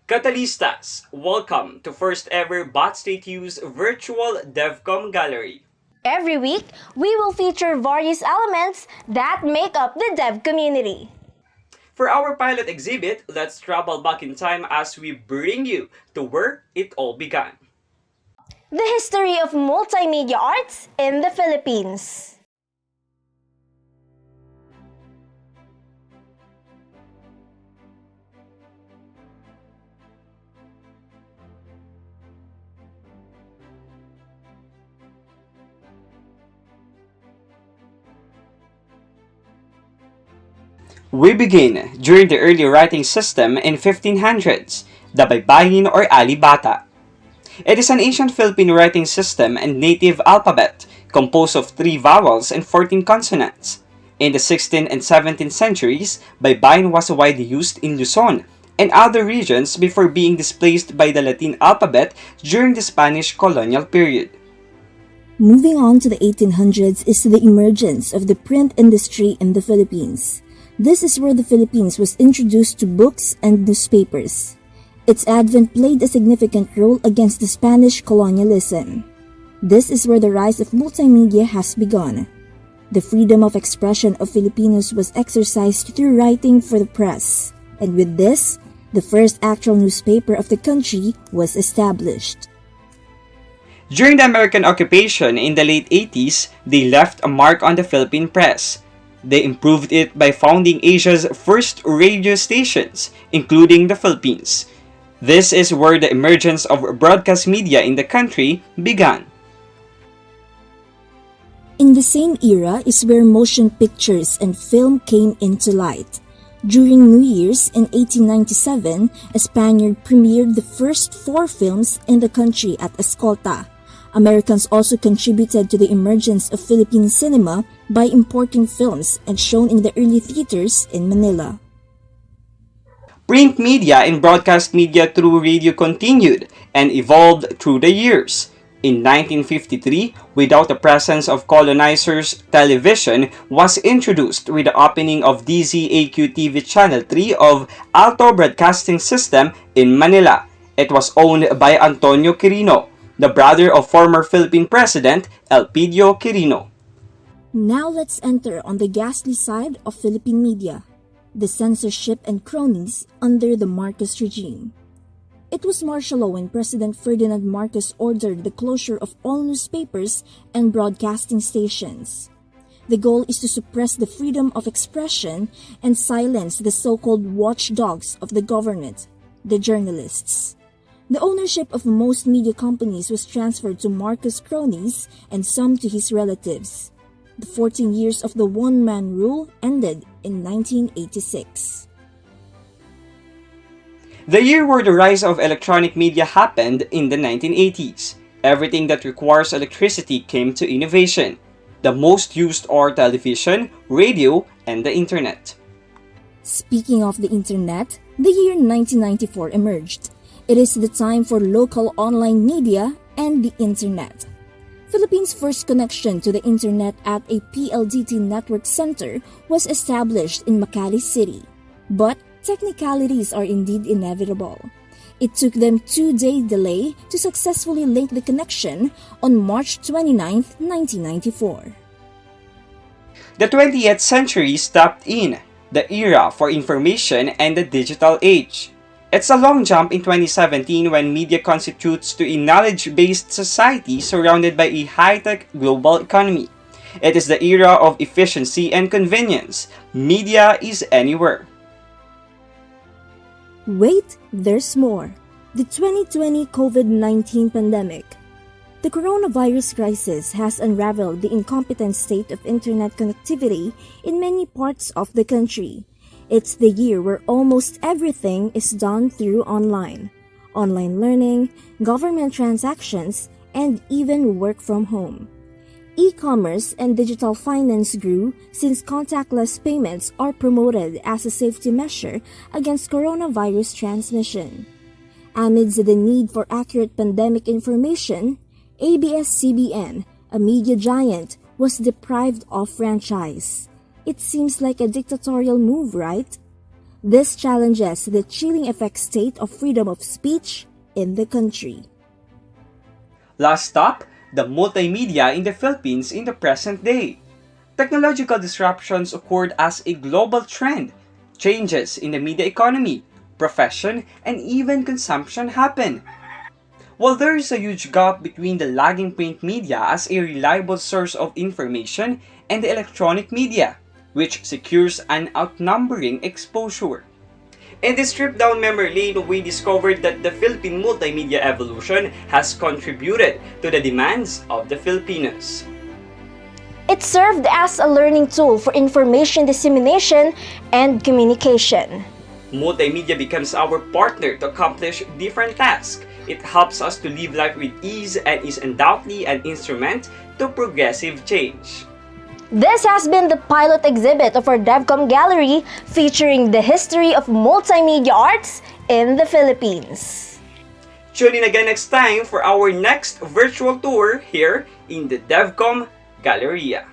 Catalistas, welcome to first ever Bot State U's virtual DevComm gallery. Every week, we will feature various elements that make up the dev community. For our pilot exhibit, let's travel back in time as we bring you to where it all began. The history of multimedia arts in the Philippines. We begin during the early writing system in 1500s, the Baybayin or Alibata. It is an ancient Philippine writing system and native alphabet composed of 3 vowels and 14 consonants. In the 16th and 17th centuries, Baybayin was widely used in Luzon and other regions before being displaced by the Latin alphabet during the Spanish colonial period. Moving on to the 1800s is the emergence of the print industry in the Philippines. This is where the Philippines was introduced to books and newspapers. Its advent played a significant role against the Spanish colonialism. This is where the rise of multimedia has begun. The freedom of expression of Filipinos was exercised through writing for the press, and with this, the first actual newspaper of the country was established. During the American occupation in the late 80s, they left a mark on the Philippine press. They improved it by founding Asia's first radio stations, including the Philippines. This is where the emergence of broadcast media in the country began. In the same era is where motion pictures and film came into light. During New Year's in 1897, a Spaniard premiered the first 4 films in the country at Escolta. Americans also contributed to the emergence of Philippine cinema by importing films and shown in the early theaters in Manila. Print media and broadcast media through radio continued and evolved through the years. In 1953, without the presence of colonizers, television was introduced with the opening of DZAQ-TV Channel 3 of Alto Broadcasting System in Manila. It was owned by Antonio Quirino, the brother of former Philippine President Elpidio Quirino. Now let's enter on the ghastly side of Philippine media, the censorship and cronies under the Marcos regime. It was martial law when President Ferdinand Marcos ordered the closure of all newspapers and broadcasting stations. The goal is to suppress the freedom of expression and silence the so-called watchdogs of the government, the journalists. The ownership of most media companies was transferred to Marcos' cronies and some to his relatives. The 14 years of the one-man rule ended in 1986. The year where the rise of electronic media happened in the 1980s. Everything that requires electricity came to innovation. The most used are television, radio, and the internet. Speaking of the internet, the year 1994 emerged. It is the time for local online media and the internet. Philippines' first connection to the internet at a PLDT network center was established in Makati City. But technicalities are indeed inevitable. It took them 2-day delay to successfully link the connection on March 29, 1994. The 20th century stepped in, the era for information and the digital age. It's a long jump in 2017 when media constitutes to a knowledge-based society surrounded by a high-tech global economy. It is the era of efficiency and convenience. Media is anywhere. Wait, there's more. The 2020 COVID-19 pandemic. The coronavirus crisis has unraveled the incompetent state of internet connectivity in many parts of the country. It's the year where almost everything is done through online learning, government transactions, and even work from home. E-commerce and digital finance grew since contactless payments are promoted as a safety measure against coronavirus transmission. Amidst the need for accurate pandemic information, ABS-CBN, a media giant, was deprived of franchise. It seems like a dictatorial move, right? This challenges the chilling effect state of freedom of speech in the country. Last stop, the multimedia in the Philippines in the present day. Technological disruptions occurred as a global trend. Changes in the media economy, profession, and even consumption happen. While there is a huge gap between the lagging print media as a reliable source of information and the electronic media, which secures an outnumbering exposure. In this trip down memory lane, we discovered that the Philippine multimedia evolution has contributed to the demands of the Filipinos. It served as a learning tool for information dissemination and communication. Multimedia becomes our partner to accomplish different tasks. It helps us to live life with ease and is undoubtedly an instrument to progressive change. This has been the pilot exhibit of our DevComm gallery featuring the history of multimedia arts in the Philippines. Tune in again next time for our next virtual tour here in the DevComm Galleria.